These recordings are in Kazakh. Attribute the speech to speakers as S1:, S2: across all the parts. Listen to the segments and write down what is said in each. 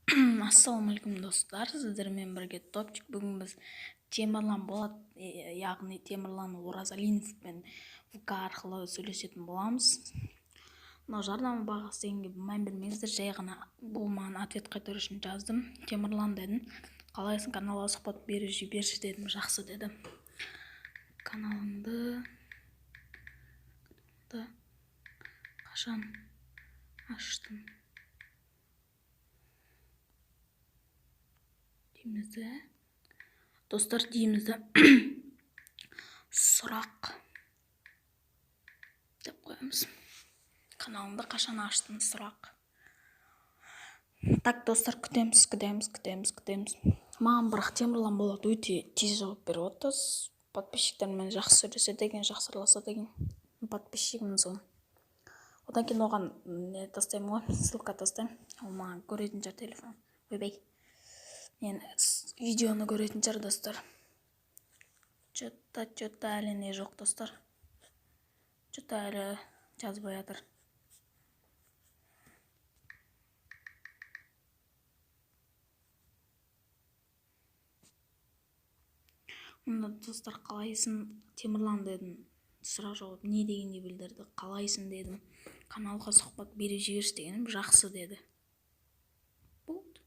S1: Ассалаумағалейкум достар, сіздермен бірге топчик. Бүгін біз Темірлан Болат, яғни Темірлан Оразалиновпен ВК арқылы сөйлесетін боламыз. Мынау жарнама бағасы дегенге мән бермеңіздер, жай ғана бұл маған ответ қайтару үшін жаздым. Темірлан дедім, қалайсың, каналға сұхбат беріп жіберші дедім, жақсы деді. Каналыңды қашан аштым деймізді, достар, деймізді. Сұрақ деп қоямыз. Каналыңды қашан аштың, сұрақ. Так, достар, күтеміз. Маған бірақ Темірлан Болат өте тез жауап беріп отыр. Подписчиктермен жақсы сөйлесе деген, жақсы араласа деген подписчигіміз ғой. Одан кейін оған не тастаймын ғой, ссылка тастаймын. Ол маған көретін шығар телефон. Ойбай. Мен видеоны көретін шығар, достар. Чөтті әлі не жоқ, достар. Чөтті әлі жазбай жатыр. Онда, достар, қалайсың, Темірлан дедім. Сұрақ жауап не дегенде білдірді. Қалайсың дедім. Каналға сұхбат беріп жіберші дегенім, жақсы деді. Болды.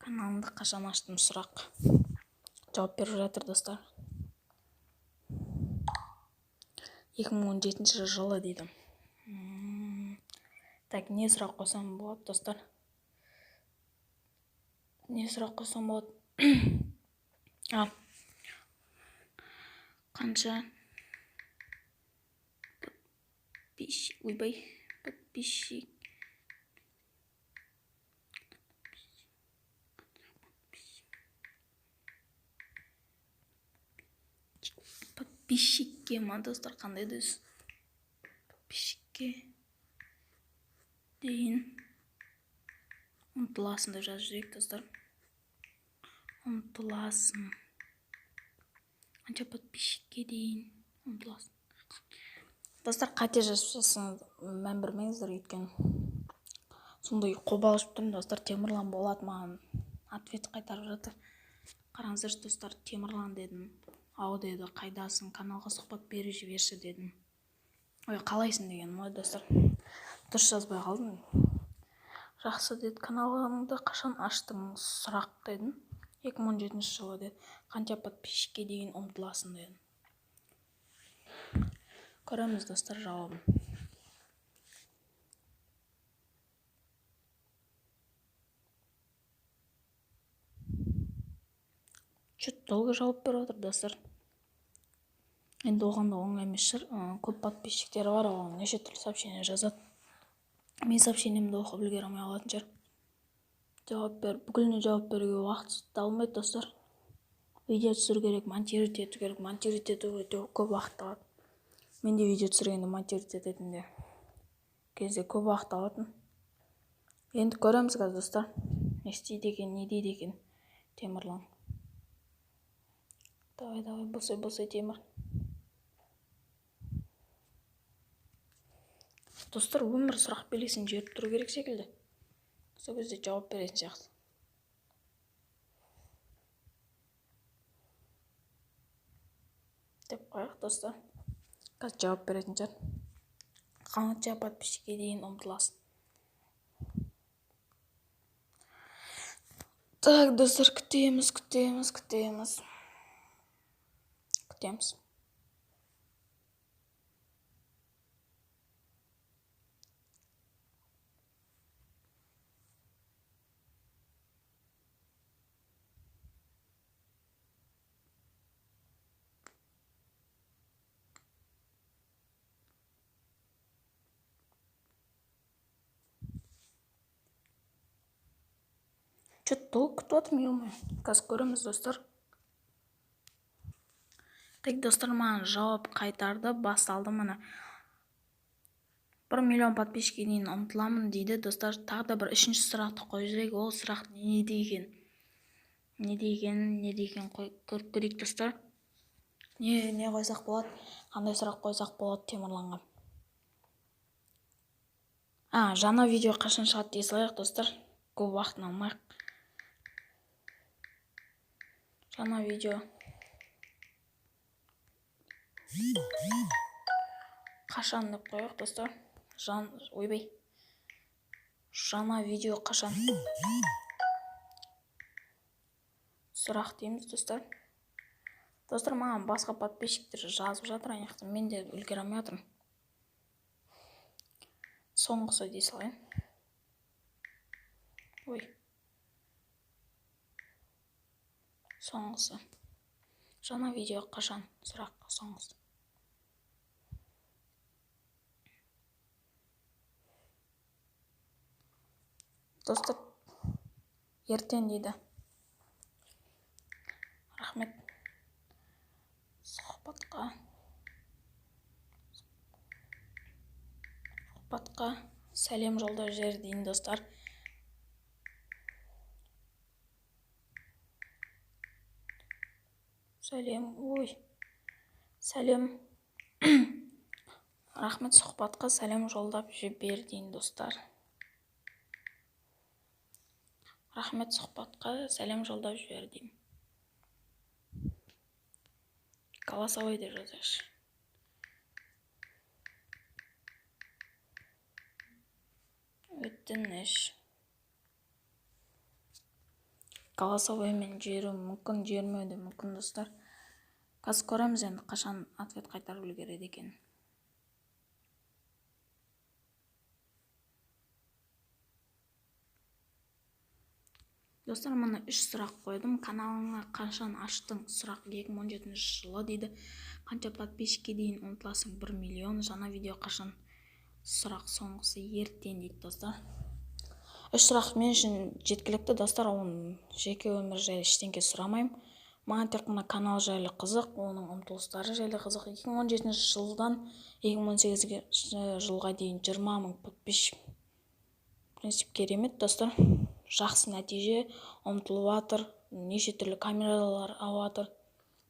S1: Каналыңды қашан аштым, сұрақ. Жауап беріп жатыр, достар. 2017 жылы дейді. Так, не сұрақ қойсам болады, достар? Не сұрақ қойсам болады? Қанша подписчикке ма, достар, қандай дөз? Подписчикке дейін ұмтыласың деп жазып жүрейік, достар. Ұмтыласың. Қанша подписчикке дейін ұмтыласың. Достар, қате жазып жатсаңыз мән бермеңіздер, өйткені сондай қобалжып тұрмын, достар. Темірлан Болат маған ответ қайтарып жатыр. Қараңыздаршы, достар, Темірлан дедім. Ау деді, қайдасың, каналға сұхбат беріп жіберші дедім. Ой, қалайсың деген, ой, достар. Дұрыс жазбай қалдым. Жақсы деді, каналыңды қашан аштың, сұрақ дедім. 2017 жылы деді. Қанша подписчикке дейін ұмтыласың дедім. Көреміз, достар, жауабын. Чөт долго жауап беріп отыр, достар. Енді оған да оңай емес шығар. Көп подписчиктері бар, оған неше түрлі сообщение жазады. Мен сообщениемді оқып үлгере алмай қалатын шығар. Жауап бер, бүкіліне жауап беруге уақыт табылмайды, достар. Видео түсіру керек, монтировать ету керек, монтировать ету өте көп уақыт алады. Мен де видео түсіргенде монтировать ететінде кезде көп уақыт алатын. Енді көреміз қазір, достар. Не істейді екен, не дейді екен Темірлан. Давай, босай, Темір. Достар, өмір сұрақ белгісін жіберіп тұру керек секілді. Сол кезде жауап беретін сияқты. Деп қояқ, достар. Қазір жауап беретін шығар. Қанша подписчикке дейін ұмтыласың. Так, достар, күтеміз. Чөт долго күтіп отырмын, елмай. Қазір көреміз, достар. Так, достар, маған жауап қайтарды, басталды мына. 1 миллион подписчикке дейін ұмтыламын дейді, достар. Тағы да бір үшінші сұрақты қойып жүрейік. Ол сұрақ не деген? Не деген көріп көрейік, достар. Не қойсақ болады? Қандай сұрақ қойсақ болады Темірланға? Жаңа видео қашан шығады дей салайық достар. Көп уақытын алмайық. Жаңа видео қашан деп қояйық достар. Жаңа видео қашан? Сұрақ дейміз достар. Достар, маған басқа подписчиктер жазып жатыр, аяқты мен де үлгере алмай жатырмын. Соңғысы дей салайын. Соңғысы. Жаңа видео қашан? Сұрақ соңғысы. Достар, ертең дейді. Рахмет. Сұхбатқа сәлем жолдап жібер дейін достар. Сәлем. Рахмет, сұхбатқа сәлем жолдап жібер дейін достар. Рахмет, сұхбатқа сәлем жолдап жібер дейін. Голосовой деп жазайықшы. Өтініш. Голосовоймен жіберу мүмкін, жібермеуі де мүмкін достар. Қазір көреміз енді қашан ответ қайтарып үлгереді екен. Достар, мына 3 сұрақ қойдым. Каналыңа қашан аштың? Сұрақ 2017 жылы дейді. Қанша подписчикке дейін ұмтыласың? 1 миллион. Жаңа видео қашан? Сұрақ соңғысы ертең дейді достар. 3 сұрақ мен үшін жеткілікті достар. Оның жеке өмір жайлы ештеңке сұрамаймын. Маған тек қана канал жайлы қызық, оның ұмтылыстары жайлы қызық. 2017 жылдан 2018 жылға дейін 20 мың подписчик. Принцип керемет достар. Жақсы нәтиже, ұмтылып жатыр, неше түрлі камералар алып жатыр.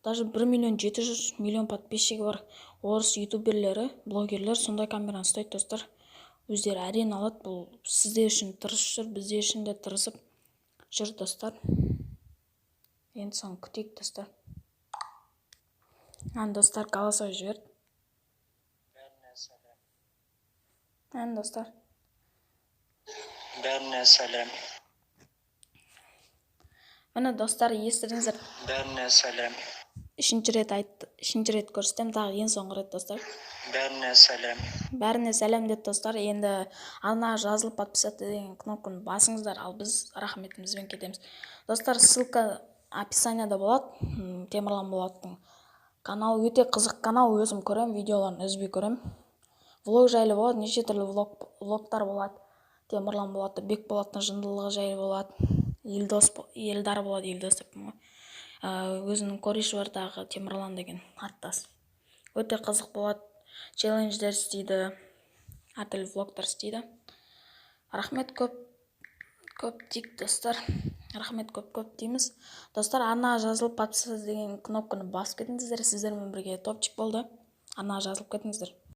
S1: Даже 1 миллион 700 миллион подписчигі бар орыс ютуберлері, блогерлер сондай камераны ұстайды достар. Өздері әрең алады. Бұл сіздер үшін тырысып жүр, біздер үшін де тырысып жүр достар. Енді соны күтейік достар. Достар, голосовой жібер. Достар.
S2: Бәріне сәлем.
S1: Міне достар, естідіңіздер.
S2: Бәріне сәлем.
S1: Үшінші рет көрсетем, тағы ең соңғы рет достар.
S2: Бәріне сәлем.
S1: Бәріне сәлем деп достар. Енді ана жазылып подписаться деген кнопканы басыңыздар, ал біз рахметімізбен кетеміз. Достар, ссылка описанияда болады. Темірлан Болаттың каналы өте қызық канал, өзім көрем, видеоларын үзбей көрем. Влог жайлы болады, неше түрлі влогтар болады. Темірлан Болатты, Бекболаттың жындылығы жайлы болады. Елдар болады, Елдос деп ғой. Өзінің кореші бар тағы Темірлан деген аттас. Өте қызық болады. Челлендждер істейді, әртүрлі влогтар істейді. Рахмет көп дейік достар. Рахмет көп дейміз. Достар, арнаға жазылып подписаться деген кнопканы басып кетіңіздер. Сіздермен бірге топчик болды. Арнаға жазылып кетіңіздер.